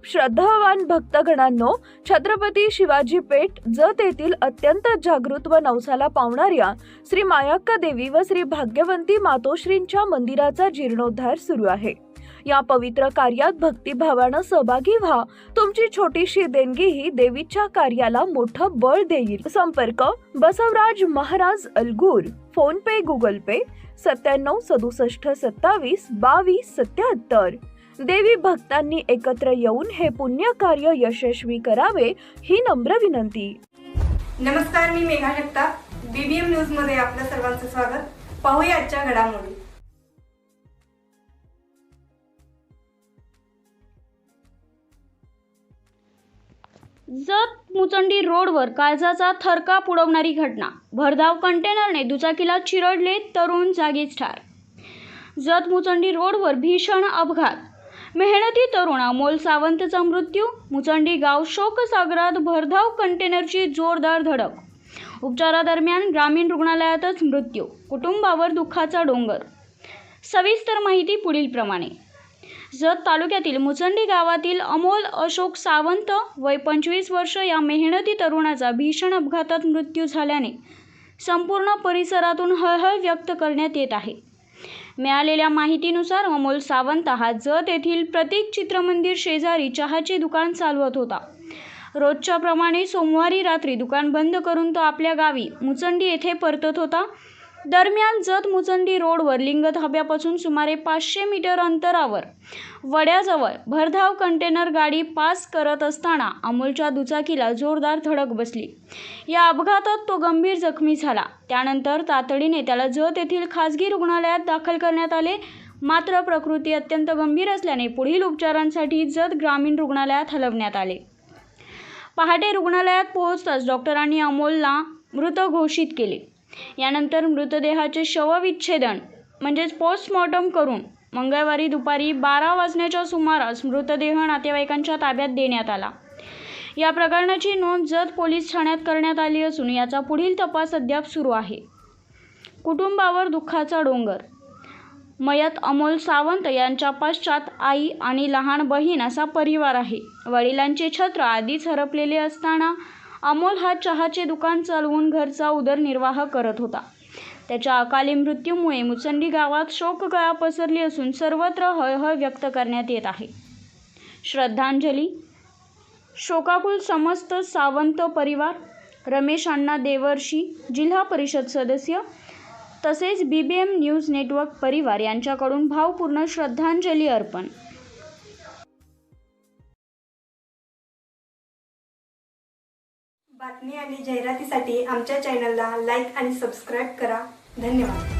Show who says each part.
Speaker 1: श्रद्धावान भक्तगणांनो, छत्रपती शिवाजी पेठ जत येथील अत्यंत जागृत व नवसाला पावणाऱ्या श्री मायाक्का देवी व श्री भाग्यवंती मातोश्रींच्या मंदिराचा जीर्णोद्धार सुरू आहे। या पवित्र कार्यात भक्तिभावानं सहभागी व्हा। तुमची छोटीशी देणगी ही देवीच्या कार्याला मोठं बळ देईल। संपर्क बसवराज महाराज अलगूर, फोन पे, गुगल पे 97 67 27 22 77। देवी भक्तांनी एकत्र येऊन हे पुण्य कार्य यशस्वी करावे ही नम्र विनंती।
Speaker 2: नमस्कार, मी मेघा जगताप, बीबीएम न्यूज मध्ये आपल्या सर्वांचं स्वागत। पाहूया आजच्या घडामोडी।
Speaker 3: जत मुचंडी रोडवर काळजाचा थरकाप उडवणारी घटना। भरधाव कंटेनरने दुचाकीला चिरडले, तरुण जागीच ठार। जत मुचंडी रोडवर भीषण अपघात, मेहनती तरुण अमोल सावंतचा मृत्यू। मुचंडी गाव शोकसागरात भरधाव कंटेनरची जोरदार धडक, उपचारादरम्यान ग्रामीण रुग्णालयातच मृत्यू, कुटुंबावर दुःखाचा डोंगर। सविस्तर माहिती पुढील प्रमाणे। जत तालुक्यातील मुचंडी गावातील अमोल अशोक सावंत वय 25 वर्ष या मेहनती तरुणाचा भीषण अपघातात मृत्यू झाल्याने संपूर्ण परिसरातून हळहळ व्यक्त करण्यात येत आहे। मिळालेल्या माहितीनुसार अमोल सावंत हा जत येथील प्रतीक चित्रमंदिर शेजारी चहाचे दुकान चालवत होता। रोजच्या प्रमाणे सोमवारी रात्री दुकान बंद करून तो आपल्या गावी मुचंडी येथे परतत होता। दरम्यान जत मुचंडी रोडवर लिंग धाब्यापासून सुमारे 500 मीटर अंतरावर वड्याजवळ भरधाव कंटेनर गाडी पास करत असताना अमोलच्या दुचाकीला जोरदार धडक बसली। या अपघातात तो गंभीर जखमी झाला। त्यानंतर तातडीने त्याला जत येथील खासगी रुग्णालयात दाखल करण्यात आले, मात्र प्रकृती अत्यंत गंभीर असल्याने पुढील उपचारांसाठी जत ग्रामीण रुग्णालयात हलवण्यात आले। पहाटे रुग्णालयात पोहोचताच डॉक्टरांनी अमोलला मृत घोषित केले। यानंतर मृतदेहाचे शवविच्छेदन म्हणजेच पोस्टमॉर्टम करून मंगळवारी दुपारी 12 वाजण्याच्या सुमारास मृतदेह नातेवाईकांच्या ताब्यात देण्यात आला। या प्रकरणाची नोंद जत पोलीस ठाण्यात करण्यात आली असून याचा पुढील तपास अद्याप सुरू आहे। कुटुंबावर दुःखाचा डोंगर। मयत अमोल सावंत यांच्या पश्चात आई आणि लहान बहीण असा परिवार आहे। वडिलांचे छत्र आधीच हरपलेले असताना अमोल हा चहाचे दुकान चालवून घरचा उदरनिर्वाह करत होता। त्याच्या अकाली मृत्यूमुळे मुचंडी गावात शोककळा पसरली असून सर्वत्र हळहळ व्यक्त करण्यात येत आहे। श्रद्धांजली। शोकाकुल समस्त सावंत परिवार। रमेश अण्णा देवर्षी, जिल्हा परिषद सदस्य तसेच बीबीएम न्यूज नेटवर्क परिवार यांच्याकडून भावपूर्ण श्रद्धांजली अर्पण।
Speaker 2: बातमी आणि जाहिरातीसाठी आमच्या चॅनलला लाईक आणि सबस्क्राईब करा। धन्यवाद।